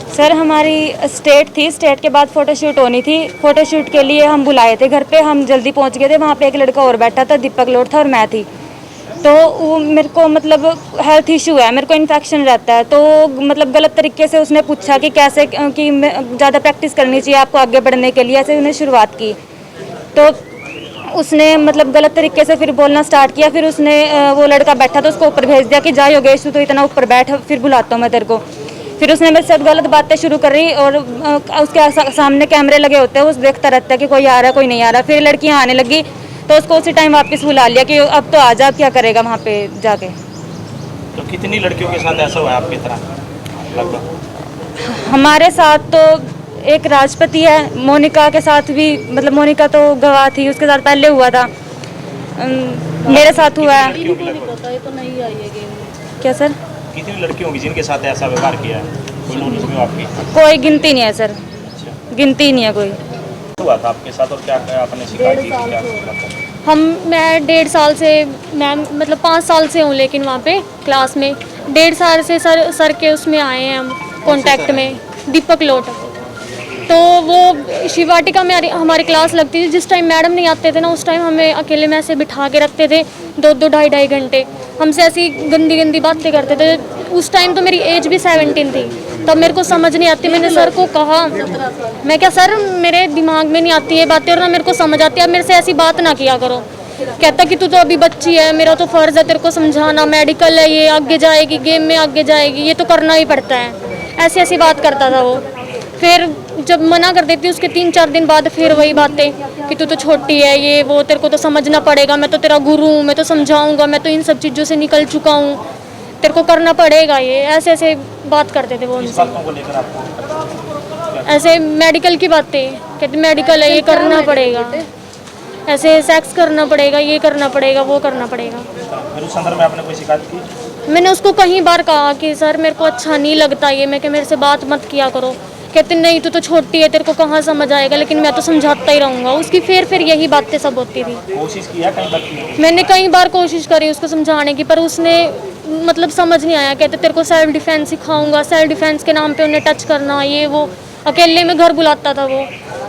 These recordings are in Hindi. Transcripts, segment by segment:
सर हमारी स्टेट थी, स्टेट के बाद फ़ोटोशूट होनी थी। फ़ोटोशूट के लिए हम बुलाए थे घर पे, हम जल्दी पहुंच गए थे। वहाँ पे एक लड़का और बैठा था, दीपक लोट था और मैं थी। तो वो मेरे को मतलब हेल्थ इशू है, मेरे को इन्फेक्शन रहता है। तो मतलब गलत तरीके से उसने पूछा कि कैसे कि ज़्यादा प्रैक्टिस करनी चाहिए आपको आगे बढ़ने के लिए, ऐसे उन्हें शुरुआत की। तो उसने मतलब गलत तरीके से फिर बोलना स्टार्ट किया। फिर उसने वो लड़का बैठा था उसको ऊपर भेज दिया कि जा योगेश तो इतना ऊपर बैठ, फिर बुलाता हूँ मैं तेरे को। फिर उसने मेरे साथ गलत बातें शुरू कर रही और उसके सामने कैमरे लगे होते हैं, वो देखता रहता है कि कोई आ रहा है कोई नहीं आ रहा। फिर लड़कियाँ आने लगी तो उसको उसी टाइम वापस बुला लिया कि अब तो आ जा, क्या करेगा वहाँ पे जाके। तो कितनी लड़कियों के साथ ऐसा हुआ है आपकी तरह लगभग? हमारे साथ तो एक राजपति है, मोनिका के साथ भी, मतलब मोनिका तो गवाह थी, उसके साथ पहले हुआ था। मेरे साथ हुआ है। क्या सर? कितनी लड़की होंगी जिनके साथ ऐसा व्यवहार किया है? कोई नॉलेज में हो आपकी? कोई गिनती नहीं है सर, गिनती नहीं है कोई। हुआ था आपके साथ और क्या क्या आपने शिकायत की? क्या मैं 1.5 साल से, मैम मतलब 5 साल से हूँ, लेकिन वहाँ पे क्लास में 1.5 साल से सर के उसमें आए हैं हम कांटेक्ट में। दीपक लोट, तो वो शिवाटिका में हमारी क्लास लगती थी। जिस टाइम मैडम नहीं आते थे ना, उस टाइम हमें अकेले में ऐसे बिठा के रखते थे 2-2 ढाई घंटे। हमसे ऐसी गंदी गंदी बातें करते थे। उस टाइम तो मेरी एज भी 17 थी, तब मेरे को समझ नहीं आती। मैंने सर को कहा, मैं क्या सर मेरे दिमाग में नहीं आती ये बातें और ना मेरे को समझ आती है, अब मेरे से ऐसी बात ना किया करो। कहता कि तू तो अभी बच्ची है, मेरा तो फ़र्ज़ है तेरे को समझाना, मेडिकल है ये, आगे जाएगी, गेम में आगे जाएगी, ये तो करना ही पड़ता है। ऐसी ऐसी बात करता था वो। फिर जब मना कर देती उसके 3-4 दिन बाद फिर वही बातें कि तू तो छोटी है, ये वो, तेरे को तो समझना पड़ेगा, मैं तो तेरा गुरु हूँ, मैं तो समझाऊंगा, मैं तो इन सब चीज़ों से निकल चुका हूँ, तेरे को करना पड़ेगा ये। ऐसे ऐसे बात करते थे वो किस उनसे। बातों को लेकर आपको? ऐसे मेडिकल की बातें, कहते मेडिकल है ये करना पड़ेगा, ऐसे सेक्स करना पड़ेगा, ये करना पड़ेगा, वो करना पड़ेगा। फिर उस संदर्भ में आपने कोई शिकायत की? मैंने उसको कई बार कहा कि सर मेरे को अच्छा नहीं लगता ये, मैं कि मेरे से बात मत किया करो। कहते नहीं तू तो छोटी है, तेरे को कहाँ समझ आएगा, लेकिन मैं तो समझाता ही रहूँगा। उसकी फिर यही बातें सब होती थी। कोशिश किया कहीं तक की? मैंने कई बार कोशिश करी उसको समझाने की, पर उसने मतलब समझ नहीं आया। कहते तेरे को सेल्फ डिफेंस सिखाऊंगा, सेल्फ डिफेंस के नाम पे उन्हें टच करना, ये वो। अकेले में घर बुलाता था वो,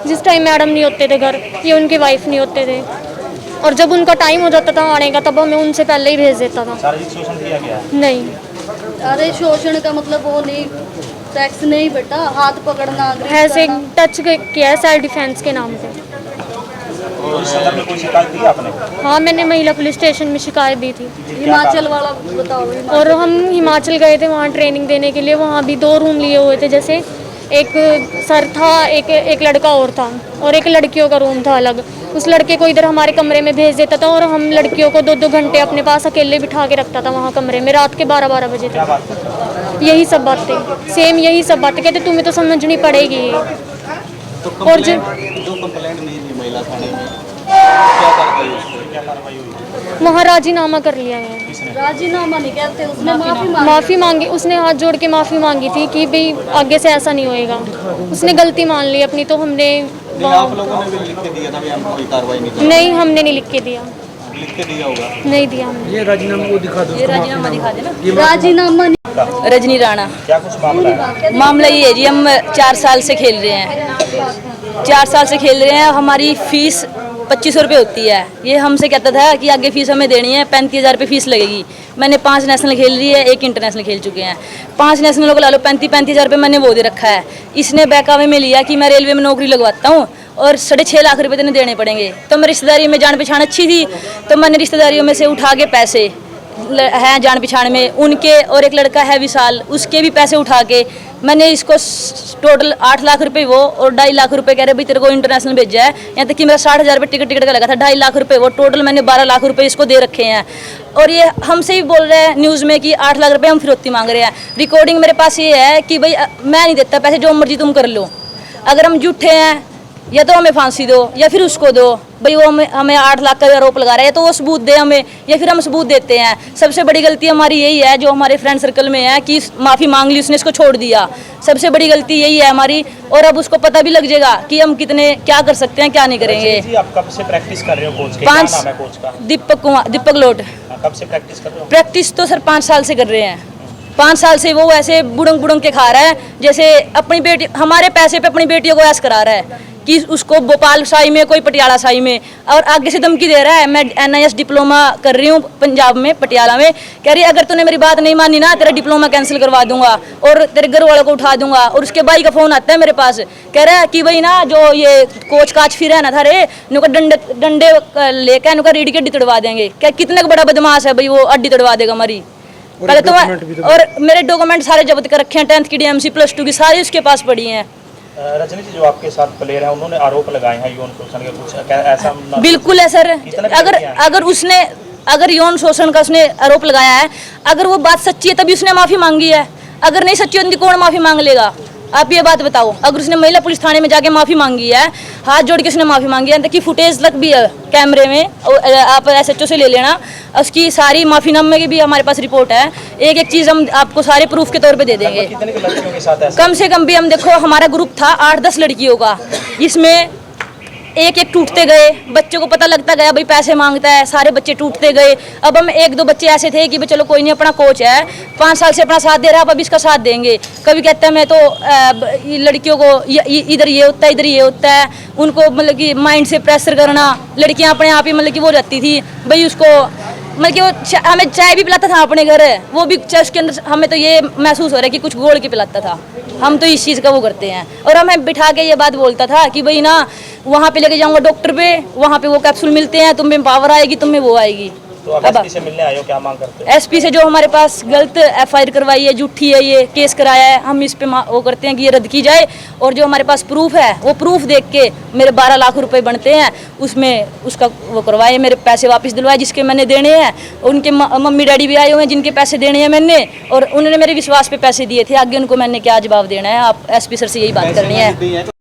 जिस टाइम मैडम नहीं होते थे घर, ये उनके वाइफ नहीं होते थे, और जब उनका टाइम हो जाता था आने का तब हमें उनसे पहले ही भेज देता था। शारीरिक शोषण किया गया? नहीं, अरे शोषण का मतलब वो नहीं, सेक्स नहीं बेटा, हाथ पकड़ना, ऐसे टच किया है सेल्फ डिफेंस के नाम पे। और इस संदर्भ में कोई शिकायत दी आपने? हाँ, मैंने महिला पुलिस स्टेशन में शिकायत दी थी। हिमाचल वाला बताओ। और हम हिमाचल गए थे वहाँ ट्रेनिंग देने के लिए। वहाँ भी 2 रूम लिए हुए थे, जैसे एक सर था, एक लड़का और था, और एक लड़कियों का रूम था अलग। उस लड़के को इधर हमारे कमरे में भेज देता था और हम लड़कियों को 2-2 घंटे अपने पास अकेले बिठा के रखता था वहाँ कमरे में, रात के 12-12 बजे क्या तक। बात करते? यही सब बातें, सेम यही सब बातें। कहते तुम्हें तो समझनी पड़ेगी। तो और जो कंप्लेंट नहीं दी महिला थाने में, क्या कार्रवाई हुई? क्या कार्रवाई हुई? वहाँ राजीनामा कर लिया है। राजीनामा नहीं कहते, उसने माफी मांगी। माफ़ी मांगी, उसने हाथ जोड़ के माफ़ी मांगी थी कि भाई आगे से ऐसा नहीं होएगा। उसने गलती मान ली अपनी, तो हमने नहीं, आप लोगों ने भी लिख के दिया था भी हम कोई कार्रवाई नहीं करेंगे। नहीं, हमने नहीं लिख के दिया, लिख के दिया होगा। नहीं दिया हमने। ये राजीनामा को दिखा दो, ये राजीनामा दिखा देना। राजीनामा नहीं। रजनी राणा। क्या कुछ मामला है? मामला ये है जी, हम 4 साल से खेल रहे हैं, 4 साल से खेल रहे हैं। हमारी फीस 2500 रुपये होती है। ये हमसे कहता था कि आगे फीस हमें देनी है, 35,000 रुपये फीस लगेगी। मैंने 5 नेशनल खेल ली है, 1 इंटरनेशनल खेल चुके हैं। 5 नेशनलों को ला लो, 35,000 रुपये मैंने वो दे रखा है। इसने बहकावे में लिया कि मैं रेलवे में नौकरी लगवाता हूँ और 6.5 लाख रुपये तो देने पड़ेंगे। तो मैं रिश्तेदारी में जान पहचान अच्छी थी, तो मैंने रिश्तेदारियों में से उठा के पैसे हैं जान पहचान में उनके, और एक लड़का है विशाल, उसके भी पैसे उठा के मैंने इसको टोटल 8 लाख रुपए वो और 2.5 लाख रुपए कह रहे भाई तेरे को इंटरनेशनल भेजा है। यहाँ तक कि मेरा 60,000 रुपये टिकट का लगा था, 2.5 लाख रुपए वो, टोटल मैंने 12 लाख रुपए इसको दे रखे हैं। और ये हमसे ही बोल रहे हैं न्यूज़ में कि 8 लाख रुपए हम फिरौती मांग रहे हैं। रिकॉर्डिंग मेरे पास ये है कि भाई मैं नहीं देता पैसे, जो मर्जी तुम कर लो, अगर हम झूठे हैं या तो हमें फांसी दो या फिर उसको दो। भाई वो हमें 8 लाख का आरोप लगा रहा है, या तो वो सबूत दे हमें या फिर हम सबूत देते हैं। सबसे बड़ी गलती हमारी यही है जो हमारे फ्रेंड सर्कल में है कि माफ़ी मांग ली, उसने इसको छोड़ दिया। सबसे बड़ी गलती यही है हमारी, और अब उसको पता भी लग जाएगा कि हम कितने क्या कर सकते हैं क्या नहीं करेंगे। जी, आप कब से प्रैक्टिस कर रहे हो कोच के? क्या नाम है कोच का? दीपक लोट। कब से प्रैक्टिस कर रहे हो? प्रैक्टिस तो सर 5 साल से कर रहे हैं। 5 साल से वो ऐसे बुड़ंग बुड़ंग के खा रहा है, जैसे अपनी बेटी, हमारे पैसे पे अपनी बेटियों को ऐश करा रहा है कि उसको भोपाल शाही में, कोई पटियाला शाही में, और आगे से धमकी दे रहा है। मैं NIS डिप्लोमा कर रही हूँ पंजाब में, पटियाला में, कह रही है अगर तूने मेरी बात नहीं मानी ना, तेरा डिप्लोमा कैंसिल करवा दूंगा और तेरे घर वालों को उठा दूंगा। और उसके भाई का फोन आता है मेरे पास, कह रहा है कि भाई ना जो ये कोच काच फिर है ना था रे, नुका डंडे लेकर नुका रीढ़ की हड्डी तोड़वा देंगे। क्या कितने बड़ा बदमाश है भाई, वो हड्डी तोड़वा देगा हमारी। पहले तो और मेरे डॉक्यूमेंट सारे जब्त कर रखे हैं, 10th की DMC +2 की सारी उसके पास पड़ी हैं। रजनी जी, जो आपके साथ प्लेयर हैं, उन्होंने आरोप लगाए हैं यौन शोषण के, कुछ ऐसा बिल्कुल है सर। अगर यौन शोषण का उसने आरोप लगाया है, अगर वो बात सच्ची है तभी उसने माफी मांगी है, अगर नहीं सच्ची होती कौन माफी मांग लेगा? आप ये बात बताओ। अगर उसने महिला पुलिस थाने में जाके माफी मांगी है, हाथ जोड़ के उसने माफी मांगी है, देखिए फुटेज तक भी है कैमरे में, आप SHO से ले लेना, उसकी सारी माफीनामे की भी हमारे पास रिपोर्ट है। एक एक चीज हम आपको सारे प्रूफ के तौर पे दे देंगे। कितने के लड़कियों के साथ ऐसा? कम से कम भी हम देखो, हमारा ग्रुप था 8-10 लड़कियों का, जिसमें एक एक टूटते गए, बच्चों को पता लगता गया भाई पैसे मांगता है, सारे बच्चे टूटते गए। अब हम 1-2 बच्चे ऐसे थे कि भाई चलो कोई नहीं, अपना कोच है 5 साल से अपना साथ दे रहा है, अब इसका साथ देंगे। कभी कहता है मैं तो लड़कियों को इधर ये होता है, इधर ये होता है, उनको मतलब कि माइंड से प्रेशर करना। लड़कियां अपने आप ही मतलब कि वो रहती थी भाई, उसको मतलब कि वो हमें चाय भी पिलाता था अपने घर, वो भी चाय उसके अंदर हमें तो ये महसूस हो रहा है कि कुछ घोल के पिलाता था। हम तो इस चीज़ का वो करते हैं। और हमें बिठा के ये बात बोलता था कि भाई ना वहाँ पे लेके जाऊंगा डॉक्टर पे, वहाँ पे वो कैप्सूल मिलते हैं, तुम में पावर आएगी, तुम में वो आएगी। तो अब SP से मिलने आए हो, क्या मांग करते हो? SP से जो हमारे पास गलत FIR करवाई है, झूठी है, ये केस कराया है, हम इस पे वो करते हैं कि ये रद्द की जाए। और जो हमारे पास प्रूफ है, वो प्रूफ देख के मेरे 12 लाख रुपए बनते हैं, उसमें उसका वो करवाए, मेरे पैसे वापस दिलवाए जिसके मैंने देने हैं। उनके मम्मी डैडी भी आए हुए हैं जिनके पैसे देने हैं मैंने, और उन्होंने मेरे विश्वास पे पैसे दिए थे, आगे उनको मैंने क्या जवाब देना है? आप SP सर से यही बात करनी है।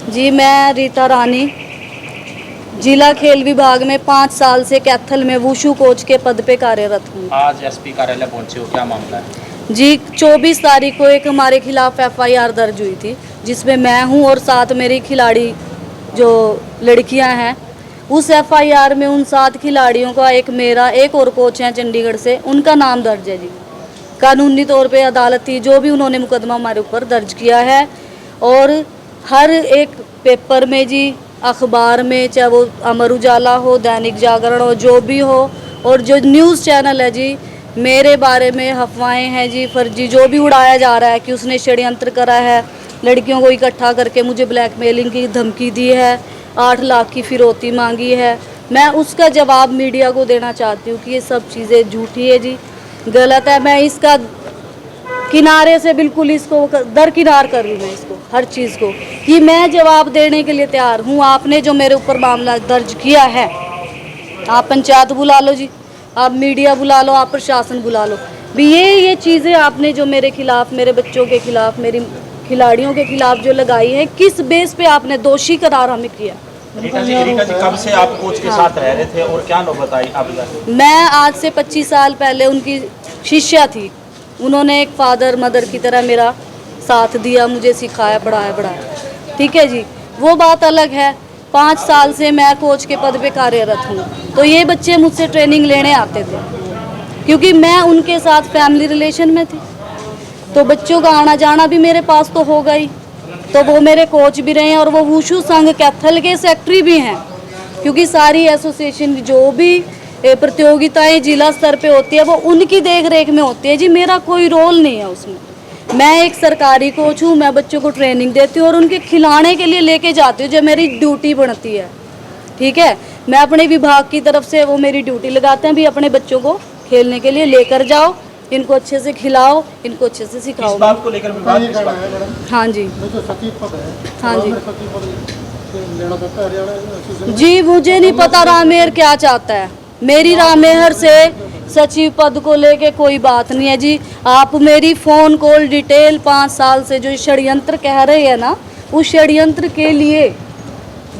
जी, मैं रीता रानी, जिला खेल विभाग में 5 साल से कैथल में वुशु कोच के पद पे कार्यरत हूँ। आज SP कार्यालय पहुंचे हो, क्या मामला है? जी, 24 तारीख को एक हमारे खिलाफ FIR दर्ज हुई थी, जिसमें मैं हूँ और 7 मेरी खिलाड़ी जो लड़कियाँ हैं। उस FIR में उन 7 खिलाड़ियों का, एक मेरा, एक और कोच हैं चंडीगढ़ से, उनका नाम दर्ज है जी। कानूनी तौर पे अदालत थी जो भी उन्होंने मुकदमा हमारे ऊपर दर्ज किया है। और हर एक पेपर में जी, अखबार में, चाहे वो अमर उजाला हो, दैनिक जागरण हो, जो भी हो, और जो न्यूज़ चैनल है जी, मेरे बारे में अफवाहें हैं जी, फर्जी जो भी उड़ाया जा रहा है कि उसने षड्यंत्र करा है, लड़कियों को इकट्ठा करके मुझे ब्लैकमेलिंग की धमकी दी है, 8 लाख की फिरौती मांगी है। मैं उसका जवाब मीडिया को देना चाहती हूँ कि ये सब चीज़ें झूठी है जी, गलत है। मैं इसका किनारे से बिल्कुल इसको दरकिनार कर रही हूँ, मैं इसको हर चीज़ को, कि मैं जवाब देने के लिए तैयार हूँ। आपने जो मेरे ऊपर मामला दर्ज किया है, आप पंचायत बुला लो जी, आप मीडिया बुला लो, आप प्रशासन बुला लो भी, ये चीज़ें आपने जो मेरे खिलाफ, मेरे बच्चों के खिलाफ, मेरी खिलाड़ियों के खिलाफ जो लगाई है, किस बेस पे आपने दोषी करार हमें किया? रीता जी, कब से आप कोच के साथ रह रहे थे और क्या नौबत आई आप बताइए? मैं आज से 25 साल पहले उनकी शिष्या थी। उन्होंने एक फादर मदर की तरह मेरा साथ दिया, मुझे सिखाया, पढ़ाया। ठीक है जी, वो बात अलग है। 5 साल से मैं कोच के पद पे कार्यरत हूँ, तो ये बच्चे मुझसे ट्रेनिंग लेने आते थे क्योंकि मैं उनके साथ फैमिली रिलेशन में थी, तो बच्चों का आना जाना भी मेरे पास तो होगा ही। तो वो मेरे कोच भी रहे हैं और वो वुशु संघ कैथल के सेक्रेटरी भी हैं, क्योंकि सारी एसोसिएशन जो भी प्रतियोगिताएं जिला स्तर पे होती है वो उनकी देख रेख में होती है जी, मेरा कोई रोल नहीं है उसमें। मैं एक सरकारी कोच हूँ, मैं बच्चों को ट्रेनिंग देती हूँ और उनके खिलाने के लिए लेके जाती हूँ, जो मेरी ड्यूटी बनती है। ठीक है, मैं अपने विभाग की तरफ से वो मेरी ड्यूटी लगाते हैं भी, अपने बच्चों को खेलने के लिए लेकर जाओ, इनको अच्छे से खिलाओ, इनको अच्छे से सिखाओ। इस बात को लेकर विवाद किस बात है? हाँ जी, जो सचिव पद है, हाँ जी लेना चाहता है हरियाणा जी, मुझे नहीं पता रामेर क्या चाहता है। मेरी रामेहर से सचिव पद को लेके कोई बात नहीं है जी। आप मेरी फ़ोन कॉल डिटेल 5 साल से जो षड्यंत्र कह रहे हैं ना, उस षड्यंत्र के लिए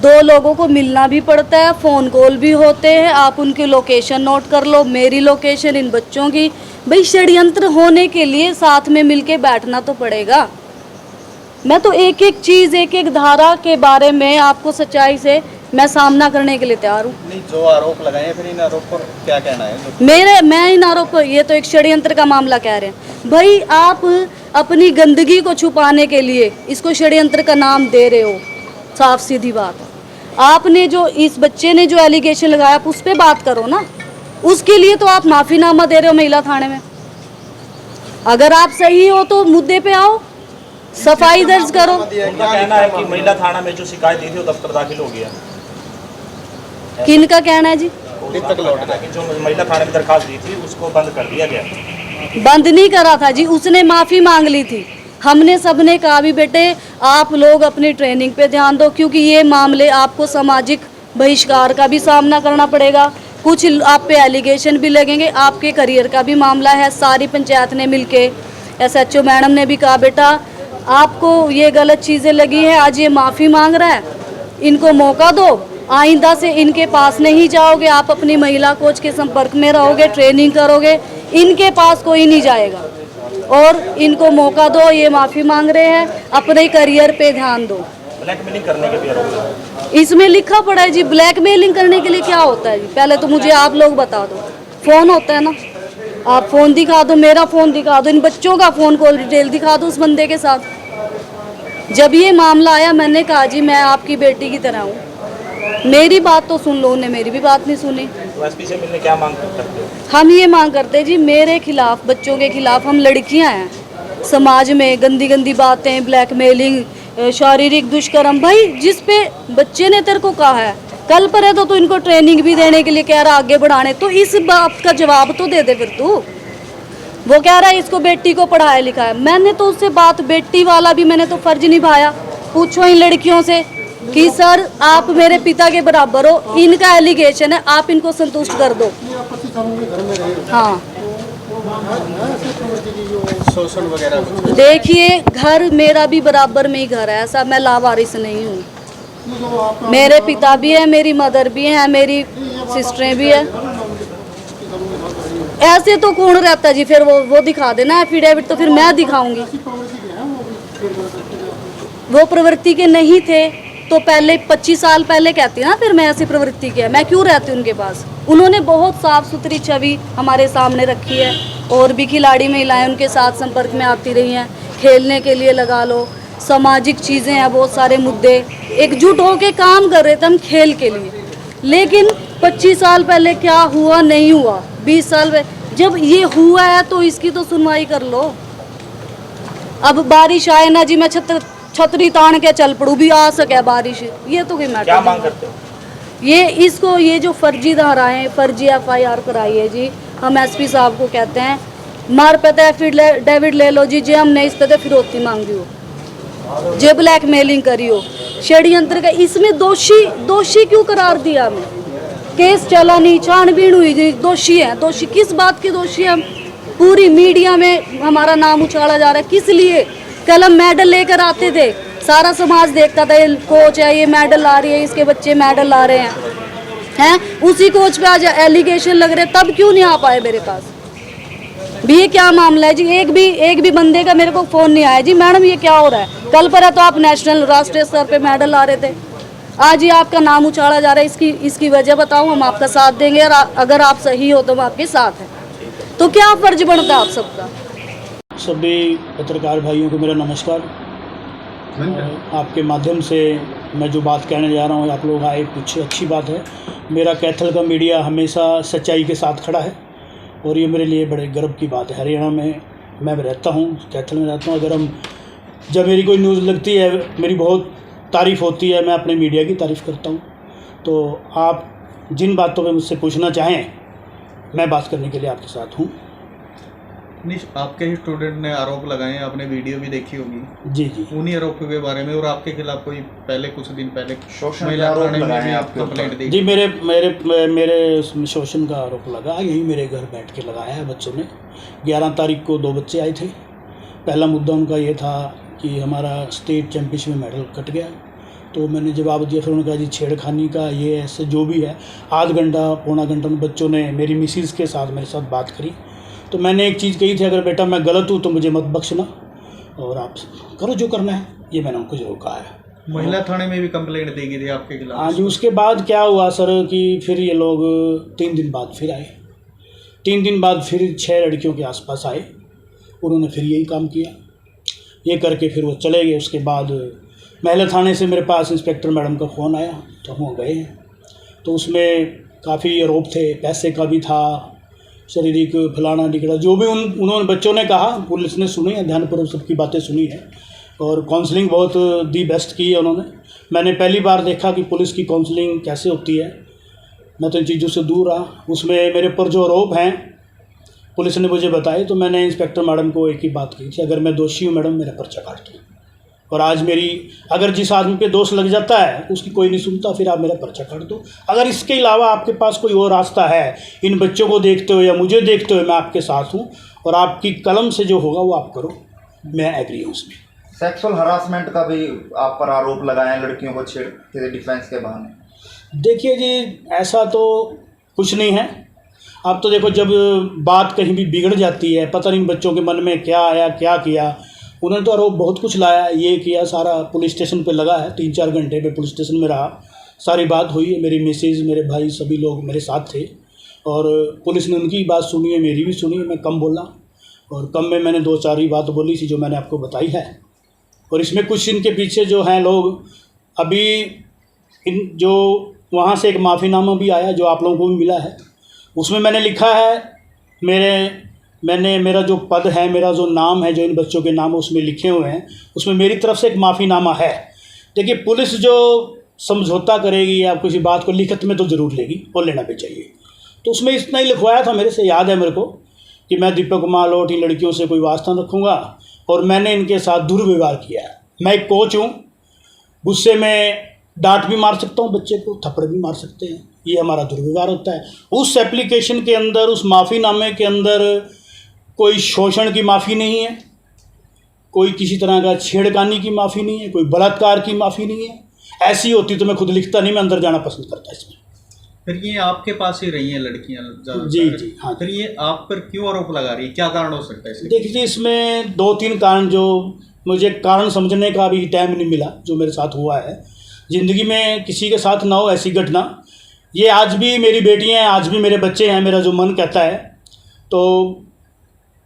2 लोगों को मिलना भी पड़ता है, फ़ोन कॉल भी होते हैं। आप उनकी लोकेशन नोट कर लो, मेरी लोकेशन, इन बच्चों की। भाई षड्यंत्र होने के लिए साथ में मिलके बैठना तो पड़ेगा। मैं तो एक एक चीज़, एक एक धारा के बारे में आपको सच्चाई से मैं सामना करने के लिए तैयार हूँ। नहीं, जो आरोप लगाए हैं फिर इन आरोप पर क्या कहना है? मैं इन आरोप, ये तो एक षड्यंत्र का मामला कह रहे हैं भाई। आप अपनी गंदगी को छुपाने के लिए इसको षड्यंत्र का नाम दे रहे हो, साफ सीधी बात है। आपने जो इस बच्चे ने जो एलिगेशन लगाया आप उस पर बात करो ना, उसके लिए तो आप माफीनामा दे रहे हो महिला थाने में। अगर आप सही हो तो मुद्दे पे आओ, सफाई दर्ज करो। उनका कहना है कि महिला थाना में जो शिकायत दी थी वो दफ्तर दाखिल हो गया। किन का कहना है जी? दीपक लौट कि जो महिला थाने में दरखास्त दी थी उसको बंद कर दिया गया। बंद नहीं करा था जी, उसने माफी मांग ली थी। हमने सबने कहा भी बेटे आप लोग अपनी ट्रेनिंग पे ध्यान दो, क्योंकि ये मामले आपको सामाजिक बहिष्कार का भी सामना करना पड़ेगा, कुछ आप पे एलिगेशन भी लगेंगे, आपके करियर का भी मामला है। सारी पंचायत ने मिलके, SHO मैडम ने भी कहा बेटा आपको ये गलत चीज़ें लगी हैं, आज ये माफ़ी मांग रहा है, इनको मौका दो, आइंदा से इनके पास नहीं जाओगे, आप अपनी महिला कोच के संपर्क में रहोगे, ट्रेनिंग करोगे, इनके पास कोई नहीं जाएगा और इनको मौका दो। ये माफ़ी मांग रहे हैं, अपने करियर पे ध्यान दो। ब्लैकमेलिंग करने के भी आरोप है। इसमें लिखा पड़ा है जी, ब्लैकमेलिंग करने के लिए क्या होता है जी? पहले तो मुझे आप लोग बता दो। फ़ोन होता है ना, आप फ़ोन दिखा दो, मेरा फ़ोन दिखा दो, इन बच्चों का फ़ोन कॉल डिटेल दिखा दो उस बंदे के साथ। जब ये मामला आया मैंने कहा जी मैं आपकी बेटी की तरह हूँ, मेरी बात तो सुन लो। उन्हें मेरी भी बात नहीं सुनी। तो एसपी से मिलने क्या मांग करते हो? हम ये मांग करते हैं जी, मेरे खिलाफ, बच्चों के खिलाफ, हम लड़कियां हैं, समाज में गंदी गंदी बातें, ब्लैकमेलिंग, शारीरिक दुष्कर्म, भाई जिस पे बच्चे ने तेरे को कहा है, कल पर है तो इनको ट्रेनिंग भी देने के लिए कह रहा आगे बढ़ाने, तो इस बात का जवाब तो दे दे फिर तू। वो कह रहा है इसको बेटी को पढ़ाया लिखा है, मैंने तो उससे बात, बेटी वाला भी मैंने तो फर्ज निभाया। पूछो इन लड़कियों से कि सर आप मेरे पिता के बराबर हो, इनका एलिगेशन है, आप इनको संतुष्ट कर दो। ये आप 25 सालों के घर में रहे, हाँ ऐसे प्रवृत्ति की जो शोषण वगैरह कुछ? देखिए, घर मेरा भी बराबर में ही घर है, ऐसा मैं लावारिस नहीं हूँ। ये जो आपका मेरे पिता भी है, मेरी मदर भी है, मेरी सिस्टरें भी है। ऐसे तो कौन रहता जी? फिर वो दिखा देना एफिडेविट, तो फिर मैं दिखाऊंगी। प्रवृत्ति के हैं वो भी फिर कर सकते हैं। वो प्रवृत्ति के नहीं थे तो पहले 25 साल पहले कहती ना, फिर मैं ऐसी प्रवृत्ति की है, मैं क्यों रहती उनके पास? उन्होंने बहुत साफ सुथरी छवि हमारे सामने रखी है, और भी खिलाड़ी महिलाएं उनके साथ संपर्क में आती रही हैं, खेलने के लिए लगा लो, सामाजिक चीज़ें हैं, बहुत सारे मुद्दे, एकजुट होकर काम कर रहे थे हम खेल के लिए। लेकिन 25 साल पहले क्या हुआ नहीं हुआ, 20 साल पहले जब ये हुआ है तो इसकी तो सुनवाई कर लो। अब बारिश आए ना जी, मैं छतरी तान के चल पड़ू, भी आ सके बारिश, ये तो कोई मैटर क्या मांग करते हो? ये जो फर्जी धाराएं, फर्जी FIR कराई है जी, हम SP साहब को कहते हैं मार पे एफिडेविट ले लो जी, जे हमने इस पे फिरौती मांगी हो, जे ब्लैकमेलिंग करी हो, षड्यंत्र का, इसमें दोषी क्यों करार दिया हमें? केस चला नहीं, छानबीन हुई जी, दोषी है। दोषी किस बात के दोषी है हम? पूरी मीडिया में हमारा नाम उछाला जा रहा है, किस लिए? कल हम मेडल लेकर आते थे, सारा समाज देखता था, ये कोच है, ये मेडल ला रही है, इसके बच्चे मेडल ला रहे हैं, उसी कोच पे आज एलिगेशन लग रहे, तब क्यों नहीं आ पाए मेरे पास? भी ये क्या मामला है जी? एक भी बंदे का मेरे को फोन नहीं आया जी, मैडम ये क्या हो रहा है? कल पर है तो आप नेशनल, राष्ट्रीय स्तर पे मेडल ला रहे थे, आज ये आपका नाम उछाला जा रहा है। इसकी वजह बताओ, हम आपका साथ देंगे, और अगर आप सही हो तो हम आपके साथ हैं। तो क्या फर्ज बनता है आप सबका? सभी पत्रकार भाइयों को मेरा नमस्कार। आपके माध्यम से मैं जो बात कहने जा रहा हूँ, आप लोग आए, कुछ अच्छी बात है। मेरा कैथल का मीडिया हमेशा सच्चाई के साथ खड़ा है, और ये मेरे लिए बड़े गर्व की बात है। हरियाणा में मैं रहता हूँ, कैथल में रहता हूँ। जब मेरी कोई न्यूज़ लगती है, मेरी बहुत तारीफ़ होती है, मैं अपने मीडिया की तारीफ़ करता हूँ। तो आप जिन बातों पे मुझसे पूछना चाहें, मैं बात करने के लिए आपके साथ हूँ। नहीं, आपके ही स्टूडेंट ने आरोप लगाए हैं, आपने वीडियो भी देखी होगी। जी जी, उन्हीं आरोपों के बारे में, और आपके खिलाफ कोई पहले कुछ दिन पहले शोषण महिला के आरोप थाने में लगाए भी हैं आपके कंप्लेंट ऊपर। दी। जी मेरे उसमें शोषण का आरोप लगा, यही मेरे घर बैठ के लगाया है बच्चों ने। 11 तारीख को 2 बच्चे आए थे। पहला मुद्दा उनका ये था कि हमारा स्टेट चैम्पियनशिप में मेडल कट गया, तो मैंने जवाब दिया। फिर उन्होंने कहा जी छेड़खानी का ये ऐसे जो भी है, आध घंटा पौना घंटा उन बच्चों ने मेरी मिसिस के साथ मेरे साथ बात करी। तो मैंने एक चीज़ कही थी, अगर बेटा मैं गलत हूँ तो मुझे मत बख्शना, और आप करो जो करना है, ये मैंने उनको जरूर कहा है। महिला थाने में भी कंप्लेंट देगी थी आपके खिलाफ? हाँ जी। उसके बाद क्या हुआ सर कि फिर ये लोग 3 दिन बाद फिर आए। 3 दिन बाद फिर 6 लड़कियों के आसपास आए। उन्होंने फिर यही काम किया। ये करके फिर वो चले गए। उसके बाद महिला थाने से मेरे पास इंस्पेक्टर मैडम का फ़ोन आया तो हम गए हैं। तो उसमें काफ़ी आरोप थे, पैसे का भी था, शारीरिक फलाना निकला, जो भी उन्होंने बच्चों ने कहा पुलिस ने सुनी है, ध्यानपूर्वक सबकी बातें सुनी है और काउंसलिंग बहुत दी बेस्ट की है उन्होंने। मैंने पहली बार देखा कि पुलिस की काउंसलिंग कैसे होती है। मैं तो इन चीज़ों से दूर रहा। उसमें मेरे पर जो आरोप हैं पुलिस ने मुझे बताए तो मैंने इंस्पेक्टर मैडम को एक ही बात की थी, अगर मैं दोषी हूँ मैडम मेरा पर्चा काट दो। और आज मेरी अगर जिस आदमी पे दोष लग जाता है उसकी कोई नहीं सुनता, फिर आप मेरा पर्चा काट दो। अगर इसके अलावा आपके पास कोई और रास्ता है इन बच्चों को देखते हुए या मुझे देखते हुए, मैं आपके साथ हूँ और आपकी कलम से जो होगा वो आप करो, मैं एग्री हूँ उसमें। सेक्सुअल हरासमेंट का भी आप पर आरोप लगाए हैं, लड़कियों को छेड़ते थे डिफेंस के बहाने। देखिए जी, ऐसा तो कुछ नहीं है। अब तो देखो, जब बात कहीं भी बिगड़ जाती है, पता नहीं बच्चों के मन में क्या आया, क्या किया। उन्होंने तो आरोप बहुत कुछ लाया, ये किया, सारा पुलिस स्टेशन पे लगा है। 3-4 घंटे पे पुलिस स्टेशन में रहा, सारी बात हुई है। मेरी मिसेज, मेरे भाई, सभी लोग मेरे साथ थे और पुलिस ने उनकी बात सुनी है, मेरी भी सुनी है। मैं कम बोला और कम में मैंने 2-4 ही बात बोली थी जो मैंने आपको बताई है। और इसमें कुछ इनके पीछे जो हैं लोग, अभी इन जो वहाँ से एक माफ़ीनामा भी आया जो आप लोगों को भी मिला है, उसमें मैंने लिखा है मेरा जो पद है, मेरा जो नाम है, जो इन बच्चों के नाम उसमें लिखे हुए हैं, उसमें मेरी तरफ से एक माफ़ीनामा है। देखिए, पुलिस जो समझौता करेगी या किसी बात को लिखित में तो ज़रूर लेगी और लेना भी चाहिए। तो उसमें इतना ही लिखवाया था, मेरे से याद है मेरे को, कि मैं दीपक मालोट इन लड़कियों से कोई वास्ता न रखूँगा और मैंने इनके साथ दुर्व्यवहार किया है। मैं एक कोच हूँ, गुस्से में डांट भी मार सकता हूँ बच्चे को, थप्पड़ भी मार सकते हैं, ये हमारा दुर्व्यवहार होता है। उस एप्लीकेशन के अंदर, उस माफ़ीनामे के अंदर कोई शोषण की माफ़ी नहीं है, कोई किसी तरह का छेड़खानी की माफ़ी नहीं है, कोई बलात्कार की माफ़ी नहीं है। ऐसी होती तो मैं खुद लिखता नहीं, मैं अंदर जाना पसंद करता इसमें। फिर ये आपके पास ही रही हैं लड़कियां ज़्यादातर? जी हाँ। फिर ये आप पर क्यों आरोप लगा रही है, क्या कारण हो सकता है इसके? देखिए, इसमें 2-3 कारण, जो मुझे कारण समझने का भी टाइम नहीं मिला, जो मेरे साथ हुआ है। ज़िंदगी में किसी के साथ ना हो ऐसी घटना। ये आज भी मेरी बेटियां हैं, आज भी मेरे बच्चे हैं, मेरा जो मन कहता है। तो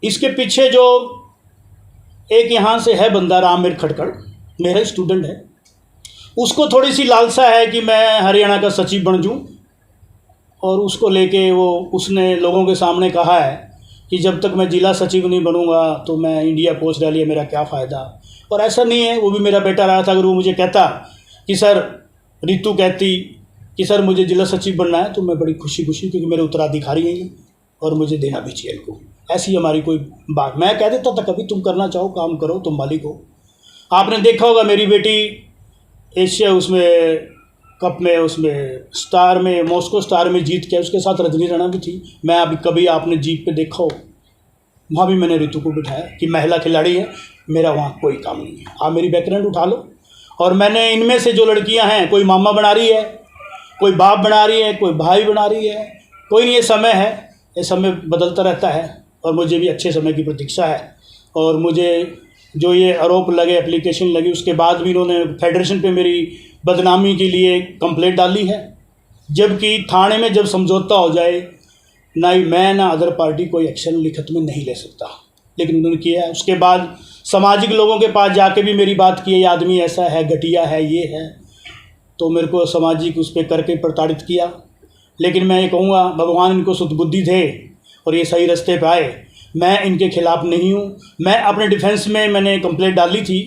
इसके पीछे जो एक यहाँ से है बंदा, रामवीर खटकड़, मेरा स्टूडेंट है, उसको थोड़ी सी लालसा है कि मैं हरियाणा का सचिव बन जाऊँ और उसको लेके उसने लोगों के सामने कहा है कि जब तक मैं जिला सचिव नहीं बनूंगा तो मैं इंडिया पोस्ट डालिए मेरा क्या फ़ायदा। और ऐसा नहीं है, वो भी मेरा बेटा रहा था। अगर वो मुझे कहता कि सर, रितु कहती कि सर मुझे जिला सचिव बनना है, तो मैं बड़ी खुशी क्योंकि मेरे उत्तराधिकारी हैं और मुझे देना भी चाहिए इनको। ऐसी हमारी कोई बात, मैं कह देता था कभी तुम करना चाहो काम करो, तुम मालिक हो। आपने देखा होगा मेरी बेटी एशिया उसमें कप में, उसमें स्टार में, मॉस्को स्टार में जीत के, उसके साथ रजनी राणा भी थी। मैं अभी कभी आपने जीप पे देखा हो, वहाँ भी मैंने रितु को बिठाया कि महिला खिलाड़ी है, मेरा वहाँ कोई काम नहीं है। आप मेरी बैकग्राउंड उठा लो। और मैंने इनमें से जो लड़कियाँ हैं, कोई मामा बना रही है, कोई बाप बना रही है, कोई भाई बना रही है, कोई नहीं। ये समय है, ये समय बदलता रहता है और मुझे भी अच्छे समय की प्रतीक्षा है। और मुझे जो ये आरोप लगे, एप्लीकेशन लगी, उसके बाद भी इन्होंने फेडरेशन पे मेरी बदनामी के लिए कंप्लेंट डाली है। जबकि थाने में जब समझौता हो जाए, ना ही मैं ना अदर पार्टी कोई एक्शन लिखित में नहीं ले सकता, लेकिन उन्होंने किया है। उसके बाद सामाजिक लोगों के पास जाके भी मेरी बात की है, ये आदमी ऐसा है, घटिया है, ये है, तो मेरे को सामाजिक उस पर करके प्रताड़ित किया। लेकिन मैं ये कहूँगा, भगवान इनको सुदबुद्धि दे और ये सही रास्ते पे आए। मैं इनके खिलाफ़ नहीं हूँ। मैं अपने डिफेंस में मैंने कंप्लेंट डाली थी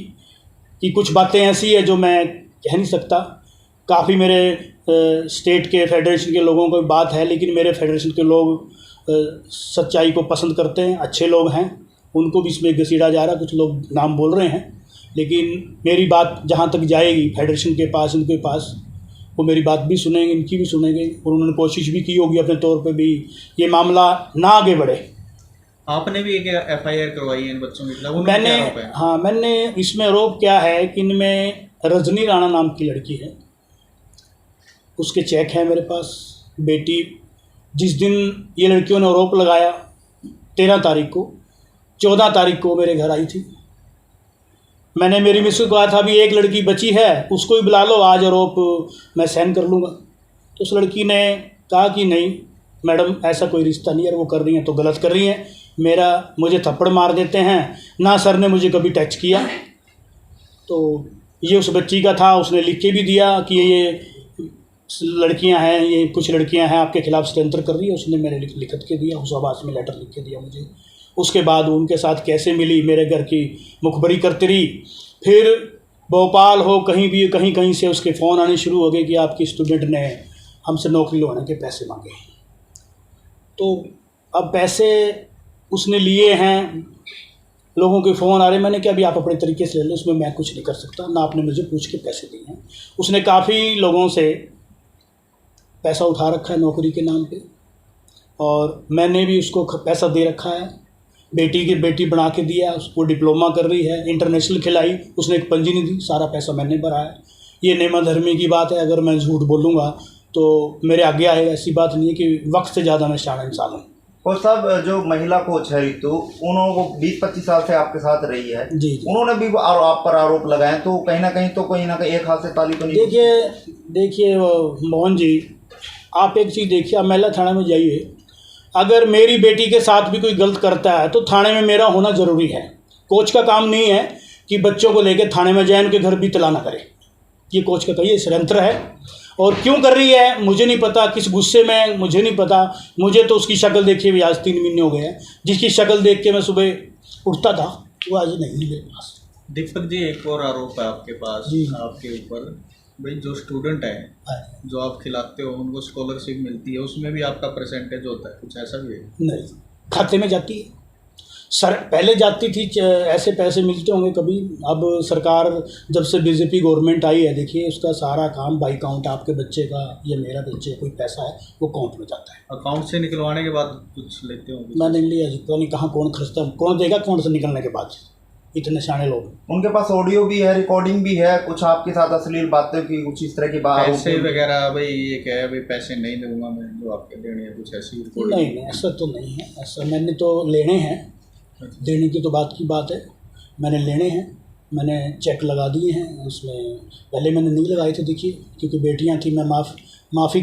कि कुछ बातें ऐसी है जो मैं कह नहीं सकता। काफ़ी मेरे स्टेट के फेडरेशन के लोगों को बात है, लेकिन मेरे फेडरेशन के लोग सच्चाई को पसंद करते हैं, अच्छे लोग हैं, उनको भी इसमें घसीटा जा रहा है। कुछ लोग नाम बोल रहे हैं, लेकिन मेरी बात जहाँ तक जाएगी फेडरेशन के पास, इनके पास, वो मेरी बात भी सुनेंगे, इनकी भी सुनेंगे। और उन्होंने कोशिश भी की होगी अपने तौर पे भी ये मामला ना आगे बढ़े। आपने भी एक FIR करवाई है इन बच्चों के खिलाफ? मैंने, हाँ, मैंने इसमें आरोप क्या है कि इनमें रजनी राणा नाम की लड़की है, उसके चेक है मेरे पास। बेटी जिस दिन ये लड़कियों ने आरोप लगाया 13 तारीख को, 14 तारीख को मेरे घर आई थी मैंने मेरी मिस को कहा था अभी एक लड़की बची है, उसको ही बुला लो, आज आरोप मैं सहन कर लूँगा। तो उस लड़की ने कहा कि नहीं मैडम, ऐसा कोई रिश्ता नहीं है, वो कर रही हैं तो गलत कर रही हैं, मुझे थप्पड़ मार देते हैं, ना सर ने मुझे कभी टच किया। तो ये उस बच्ची का था, उसने लिख के भी दिया कि ये लड़कियां हैं, ये कुछ लड़कियां हैं आपके खिलाफ षड्यंत्र कर रही है, उसने मेरे लिखत के दिया, उस आवाज़ में लेटर लिख के दिया मुझे। उसके बाद उनके साथ कैसे मिली, मेरे घर की मुखबरी करती रही। फिर भोपाल हो कहीं भी, कहीं कहीं से उसके फ़ोन आने शुरू हो गए कि आपकी स्टूडेंट ने हमसे नौकरी लगवाने के पैसे मांगे। तो अब पैसे उसने लिए हैं, लोगों के फ़ोन आ रहे, मैंने कहा अभी आप अपने तरीके से ले लो, उसमें मैं कुछ नहीं कर सकता, ना आपने मुझे पूछ के पैसे दिए हैं। उसने काफ़ी लोगों से पैसा उठा रखा है नौकरी के नाम पे, और मैंने भी उसको पैसा दे रखा है। बेटी बना के दिया, उसको डिप्लोमा कर रही है, इंटरनेशनल खिलाई, उसने एक पंजी नहीं दी, सारा पैसा मैंने भरा है। ये नेमा धर्मी की बात है, अगर मैं झूठ बोलूँगा तो मेरे आगे आएगा। ऐसी बात नहीं है कि वक्त से ज़्यादा मैं शाना इंसान हूँ। और साहब जो महिला कोच है रितु, उन्होंने 20-25 साल से आपके साथ रही है जी। उन्होंने भी आप पर आरोप लगाए, तो कहीं ना कहीं एक हाथ से ताली तो नहीं। देखिए मोहन जी, आप एक चीज़ देखिए, आप महिला थाना में जाइए, अगर मेरी बेटी के साथ भी कोई गलत करता है तो थाने में मेरा होना ज़रूरी है। कोच का काम नहीं है कि बच्चों को लेकर थाने में जाए, उनके घर भी तला ना करे, ये कोच का कहिए षड्यंत्र है। और क्यों कर रही है मुझे नहीं पता, किस गुस्से में मुझे नहीं पता। मुझे तो उसकी शक्ल देखिए भी आज 3 महीने हो गए हैं, जिसकी शक्ल देख के मैं सुबह उठता था वो आज नहीं है मेरे पास। दीपक जी, एक और आरोप है आपके पास, आपके ऊपर, भाई जो स्टूडेंट है जो आप खिलाते हो उनको स्कॉलरशिप मिलती है, उसमें भी आपका परसेंटेज होता है, कुछ ऐसा भी है? नहीं, खाते में जाती है सर, पहले जाती थी, ऐसे पैसे मिलते होंगे कभी। अब सरकार जब से बीजेपी गवर्नमेंट आई है, देखिए उसका सारा काम बाई काउंट, आपके बच्चे का या मेरा बच्चे कोई पैसा है वो काउंट में जाता है। अकाउंट से निकलवाने के बाद कुछ लेते होंगे? मैं नहीं लिया जी, तो नहीं, कहाँ कौन खर्चता, कौन देगा अकाउंट से निकलने के बाद, इतने शाने लोग। उनके पास ऑडियो भी है, रिकॉर्डिंग भी है, कुछ आपके साथ अश्लील बातें की, कुछ इस तरह की बात, पैसे वगैरह, भाई ये क्या है, भाई पैसे नहीं दूंगा मैं जो आपके देने हैं, कुछ ऐसी नहीं, ऐसा तो नहीं है। ऐसा मैंने तो लेने हैं, देने की तो बात की बात है, मैंने लेने हैं, मैंने चेक लगा दिए हैं उसमें। पहले मैंने नहीं लगाए थे, देखिए क्योंकि बेटियां थी, मैं माफ़ी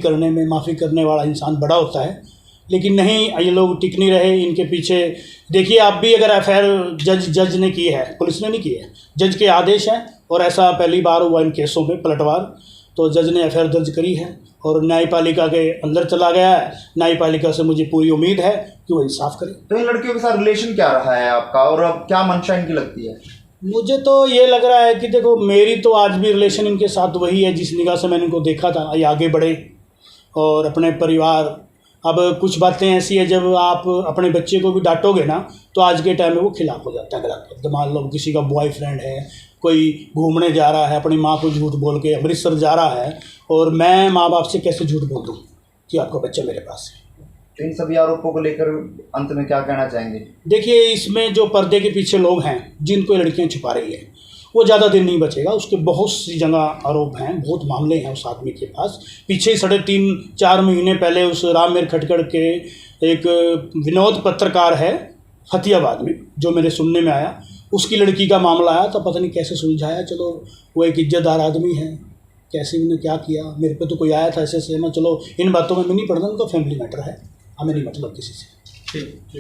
करने वाला इंसान बड़ा होता है, लेकिन नहीं, ये लोग टिक नहीं रहे इनके पीछे। देखिए आप भी अगर एफआईआर जज ने की है, पुलिस ने नहीं की है, जज के आदेश हैं, और ऐसा पहली बार हुआ इन केसों में पलटवार, तो जज ने एफआईआर दर्ज करी है और न्यायपालिका के अंदर चला गया है। न्यायपालिका से मुझे पूरी उम्मीद है कि वो इंसाफ करे। तो इन लड़कियों के साथ रिलेशन क्या रहा है आपका, और अब क्या मंशा इनकी लगती है? मुझे तो ये लग रहा है कि देखो, मेरी तो आज भी रिलेशन इनके साथ वही है जिस निगाह से मैंने इनको देखा था। ये आगे बढ़े और अपने परिवार, अब कुछ बातें ऐसी है, जब आप अपने बच्चे को भी डांटोगे ना तो आज के टाइम में वो खिलाफ हो जाता है गलत। मान लो किसी का बॉयफ्रेंड है, कोई घूमने जा रहा है, अपनी माँ को झूठ बोल के अमृतसर जा रहा है, और मैं माँ बाप से कैसे झूठ बोल दूँ कि आपका बच्चा मेरे पास है। तो इन सभी आरोपों को लेकर अंत में क्या कहना चाहेंगे? देखिए, इसमें जो पर्दे के पीछे लोग हैं जिनको ये लड़कियाँ छुपा रही है, वो ज़्यादा दिन नहीं बचेगा। उसके बहुत सी जगह आरोप हैं, बहुत मामले हैं उस आदमी के पास। पीछे 3.5-4 महीने पहले उस राममेर खटगढ़ के एक विनोद पत्रकार है फतेहाबाद में, जो मेरे सुनने में आया, उसकी लड़की का मामला आया, तो पता नहीं कैसे सुलझाया। चलो, वो एक इज्जतदार आदमी है, कैसे उन्होंने क्या किया, मेरे पे तो कोई आया था ऐसे मैं, चलो इन बातों में मैं नहीं पढ़ता, उनका फैमिली मैटर है, हमें नहीं मतलब किसी से। ठीक।